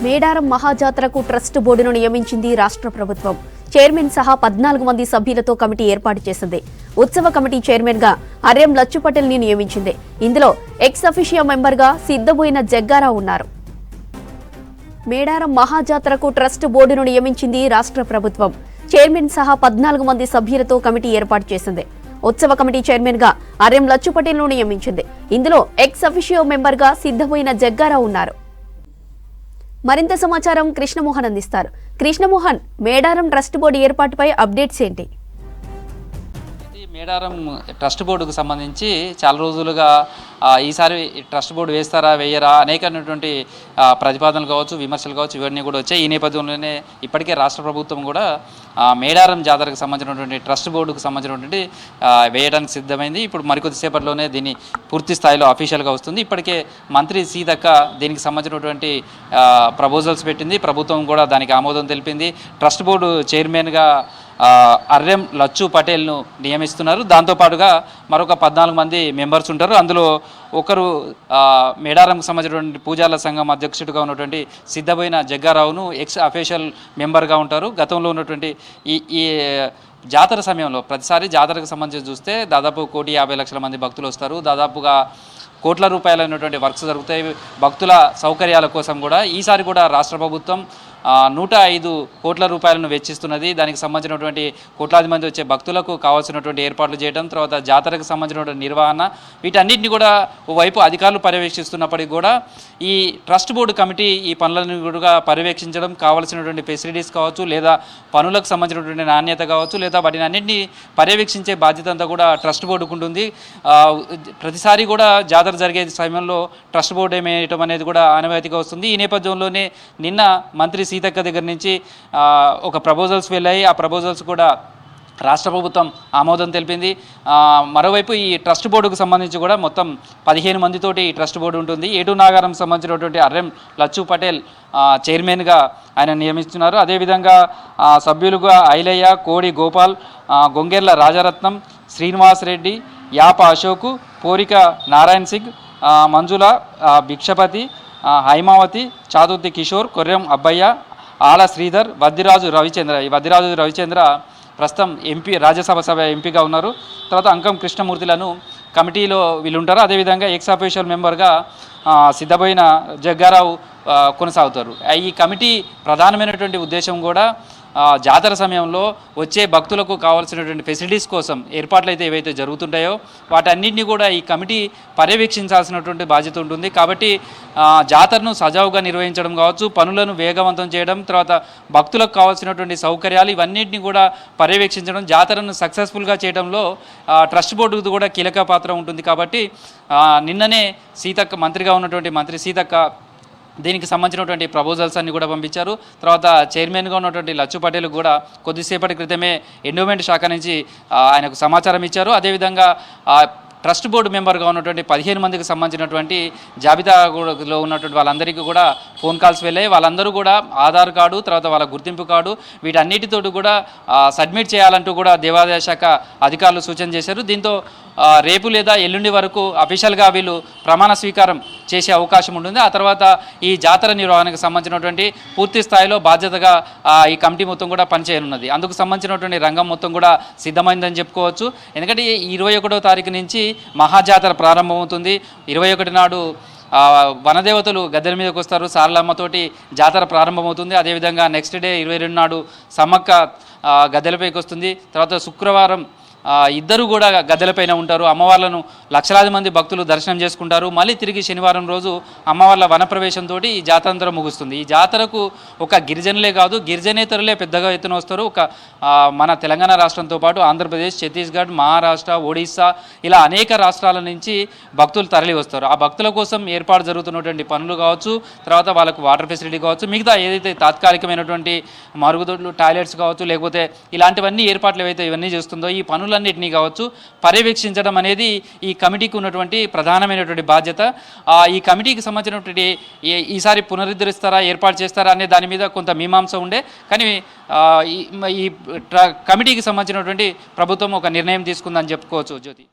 Medaram మహాజాతరకు trust బోర్డును నియమించింది రాష్ట్ర ప్రభుత్వం. చైర్మన్ సహా 14 మంది సభ్యులతో కమిటీ ఏర్పాటు చేసింది. ఉత్సవ కమిటీ చైర్మన్ గా ఆర్ఎం లచ్చు పటేల్ ని నియమించింది. ఇందులో ఎక్స్ అఫీషియో మెంబర్ గా సిద్ధబోయిన జగ్గారావు ఉన్నారు. మేడారం మహాజాతరకు ట్రస్ట్ బోర్డును నియమించింది రాష్ట్ర ప్రభుత్వం. చైర్మన్ సహా 14 మంది సభ్యులతో కమిటీ ఏర్పాటు చేసింది. ఉత్సవ కమిటీ చైర్మన్ గా ఆర్ఎం లచ్చు పటేల్ ను నియమించింది. ఇందులో ఎక్స్ అఫీషియో మెంబర్ గా సిద్ధబోయిన జగ్గారావు ఉన్నారు. మరింత సమాచారం కృష్ణమోహన్ అందిస్తారు. కృష్ణమోహన్, మేడారం ట్రస్ట్ బోర్డు ఏర్పాటుపై అప్డేట్స్ ఏంటి? మేడారం ట్రస్ట్ బోర్డుకు సంబంధించి చాలా రోజులుగా ఈసారి ట్రస్ట్ బోర్డు వేస్తారా వేయరా అనేకమైనటువంటి ప్రతిపాదనలు కావచ్చు, విమర్శలు కావచ్చు, ఇవన్నీ కూడా వచ్చాయి. ఈ నేపథ్యంలోనే ఇప్పటికే రాష్ట్ర ప్రభుత్వం కూడా మేడారం జాతరకు సంబంధించినటువంటి ట్రస్ట్ బోర్డుకు సంబంధించినటువంటి వేయడానికి సిద్ధమైంది. ఇప్పుడు మరికొద్దిసేపట్లోనే దీన్ని పూర్తి స్థాయిలో అఫీషియల్గా వస్తుంది. ఇప్పటికే మంత్రి సీతక్క దీనికి సంబంధించినటువంటి ప్రపోజల్స్ పెట్టింది. ప్రభుత్వం కూడా దానికి ఆమోదం తెలిపింది. ట్రస్ట్ బోర్డు చైర్మన్గా ఆర్ఎం లచ్చు పటేల్ను నియమిస్తున్నారు. దాంతోపాటుగా మరొక 14 మంది మెంబర్స్ ఉంటారు. అందులో ఒకరు మేడారంకు సంబంధించినటువంటి పూజాల సంఘం అధ్యక్షుడిగా ఉన్నటువంటి సిద్ధబోయిన జగ్గారావును ఎక్స్ అఫీషియల్ మెంబర్గా ఉంటారు. గతంలో ఉన్నటువంటి ఈ జాతర సమయంలో ప్రతిసారి జాతరకు సంబంధించి చూస్తే దాదాపు 1,50,00,000 మంది భక్తులు వస్తారు. దాదాపుగా కోట్ల రూపాయలైనటువంటి వర్క్స్ జరుగుతాయి భక్తుల సౌకర్యాల కోసం కూడా. ఈసారి కూడా రాష్ట్ర ప్రభుత్వం 105 కోట్ల రూపాయలను వెచ్చిస్తున్నది. దానికి సంబంధించినటువంటి కోట్లాది మంది వచ్చే భక్తులకు కావాల్సినటువంటి ఏర్పాట్లు చేయడం, తర్వాత జాతరకు సంబంధించినటువంటి నిర్వహణ, వీటన్నిటిని కూడా ఓవైపు అధికారులు పర్యవేక్షిస్తున్నప్పటికీ కూడా ఈ ట్రస్ట్ బోర్డు కమిటీ ఈ పనులను కూడా పర్యవేక్షించడం, కావాల్సినటువంటి ఫెసిలిటీస్ కావచ్చు, లేదా పనులకు సంబంధించినటువంటి నాణ్యత కావచ్చు, లేదా వాటిని అన్నింటినీ పర్యవేక్షించే బాధ్యత అంతా కూడా ట్రస్ట్ బోర్డుకు ఉంటుంది. ప్రతిసారి కూడా జాతర జరిగే సమయంలో ట్రస్ట్ బోర్డు ఏమేయటం అనేది కూడా ఆనవాయితీగా వస్తుంది. ఈ నేపథ్యంలోనే నిన్న మంత్రి సీతక్క దగ్గర నుంచి ఒక ప్రపోజల్స్ వెళ్ళాయి. ఆ ప్రపోజల్స్ కూడా రాష్ట్ర ప్రభుత్వం ఆమోదం తెలిపింది. మరోవైపు ఈ ట్రస్ట్ బోర్డుకు సంబంధించి కూడా మొత్తం 15 మందితోటి ఈ ట్రస్ట్ బోర్డు ఉంటుంది. ఏటూ నాగారం సంబంధించినటువంటి ఆర్ఎం లచ్చు పటేల్ చైర్మన్గా ఆయన నియమిస్తున్నారు. అదేవిధంగా సభ్యులుగా ఐలయ్య, కోడి గోపాల్, గొంగెర్ల రాజరత్నం, శ్రీనివాస్ రెడ్డి, యాప అశోకు, పోరిక నారాయణ్ సింగ్, మంజుల, భిక్షపతి, హైమావతి, చాతుర్తి కిషోర్, కొర్రెం అబ్బయ్య, ఆల శ్రీధర్, వద్దిరాజు రవిచంద్ర. ఈ వద్దిరాజు రవిచంద్ర ప్రస్తుతం ఎంపీ, రాజ్యసభ ఎంపీగా ఉన్నారు. తర్వాత అంకం కృష్ణమూర్తిలను కమిటీలో వీళ్ళు ఉంటారు. అదేవిధంగా ఎక్స్ అఫీషియల్ మెంబర్గా సిద్ధబోయిన జగ్గారావు కొనసాగుతారు. ఈ కమిటీ ప్రధానమైనటువంటి ఉద్దేశం కూడా జాతర సమయంలో వచ్చే భక్తులకు కావాల్సినటువంటి ఫెసిలిటీస్ కోసం ఏర్పాట్లు అయితే ఏవైతే జరుగుతుంటాయో వాటన్నింటినీ కూడా ఈ కమిటీ పర్యవేక్షించాల్సినటువంటి బాధ్యత ఉంటుంది. కాబట్టి జాతరను సజావుగా నిర్వహించడం కావచ్చు, పనులను వేగవంతం చేయడం, తర్వాత భక్తులకు కావాల్సినటువంటి సౌకర్యాలు ఇవన్నింటినీ కూడా పర్యవేక్షించడం, జాతరను సక్సెస్ఫుల్గా చేయడంలో ట్రస్ట్ బోర్డుకు కూడా కీలక పాత్ర ఉంటుంది. కాబట్టి నిన్ననే సీతక్క, మంత్రిగా ఉన్నటువంటి మంత్రి సీతక్క దీనికి సంబంధించినటువంటి ప్రపోజల్స్ అన్ని కూడా పంపించారు. తర్వాత చైర్మన్గా ఉన్నటువంటి లచ్చు పటేల్ కూడా కొద్దిసేపటి క్రితమే ఎండోమెంట్ శాఖ నుంచి ఆయనకు సమాచారం ఇచ్చారు. అదేవిధంగా ట్రస్ట్ బోర్డు మెంబర్గా ఉన్నటువంటి 15 మందికి సంబంధించినటువంటి జాబితాలో ఉన్నటువంటి వాళ్ళందరికీ కూడా ఫోన్ కాల్స్ వెళ్ళాయి. వాళ్ళందరూ కూడా ఆధార్ కార్డు, తర్వాత వాళ్ళ గుర్తింపు కార్డు, వీటన్నిటితో కూడా సబ్మిట్ చేయాలంటూ కూడా దేవాదాయ శాఖ అధికారులు సూచన చేశారు. దీంతో రేపు లేదా ఎల్లుండి వరకు అఫీషియల్గా వీళ్ళు ప్రమాణ స్వీకారం చేసే అవకాశం ఉంటుంది. ఆ తర్వాత ఈ జాతర నిర్వహణకు సంబంధించినటువంటి పూర్తి స్థాయిలో బాధ్యతగా ఈ కమిటీ మొత్తం కూడా పనిచేయనున్నది. అందుకు సంబంధించినటువంటి రంగం మొత్తం కూడా సిద్ధమైందని చెప్పుకోవచ్చు. ఎందుకంటే 21వ తారీఖు నుంచి మహాజాతర ప్రారంభమవుతుంది. 21 నాడు వనదేవతలు గద్దెల మీదకి వస్తారు. సారలమ్మతోటి జాతర ప్రారంభమవుతుంది. అదేవిధంగా నెక్స్ట్ డే 22 నాడు సమ్మక్క గద్దెలపైకి వస్తుంది. తర్వాత శుక్రవారం ఇద్దరు కూడా గద్దెలపైన ఉంటారు. అమ్మవార్లను లక్షలాది మంది భక్తులు దర్శనం చేసుకుంటారు. మళ్ళీ తిరిగి శనివారం రోజు అమ్మవార్ల వనప్రవేశంతో ఈ జాతర ముగుస్తుంది. ఈ జాతరకు ఒక గిరిజనులే కాదు, గిరిజనేతరులే పెద్దగా ఎత్తున వస్తారు. ఒక మన తెలంగాణ రాష్ట్రంతో పాటు ఆంధ్రప్రదేశ్, ఛత్తీస్గఢ్, మహారాష్ట్ర, ఒడిస్సా ఇలా అనేక రాష్ట్రాల నుంచి భక్తులు తరలి వస్తారు. ఆ భక్తుల కోసం ఏర్పాటు జరుగుతున్నటువంటి పనులు కావచ్చు, తర్వాత వాళ్ళకు వాటర్ ఫెసిలిటీ కావచ్చు, మిగతా ఏదైతే తాత్కాలికమైనటువంటి మరుగుదొడ్లు, టాయిలెట్స్ కావచ్చు, లేకపోతే ఇలాంటివన్నీ ఏర్పాట్లు ఏవైతే ఇవన్నీ చేస్తుందో ఈ పనులన్నింటినీ కావచ్చు పర్యవేక్షించడం అనేది ఈ కమిటీకి ఉన్నటువంటి ప్రధానమైనటువంటి బాధ్యత. ఈ కమిటీకి సంబంధించినటువంటి ఈసారి పునరుద్ధరిస్తారా, ఏర్పాటు చేస్తారా అనే దాని మీద కొంత మీమాంస ఉండే, కానీ ఈ కమిటీకి సంబంధించినటువంటి ప్రభుత్వం ఒక నిర్ణయం తీసుకుందని చెప్పుకోవచ్చు. జ్యోతి.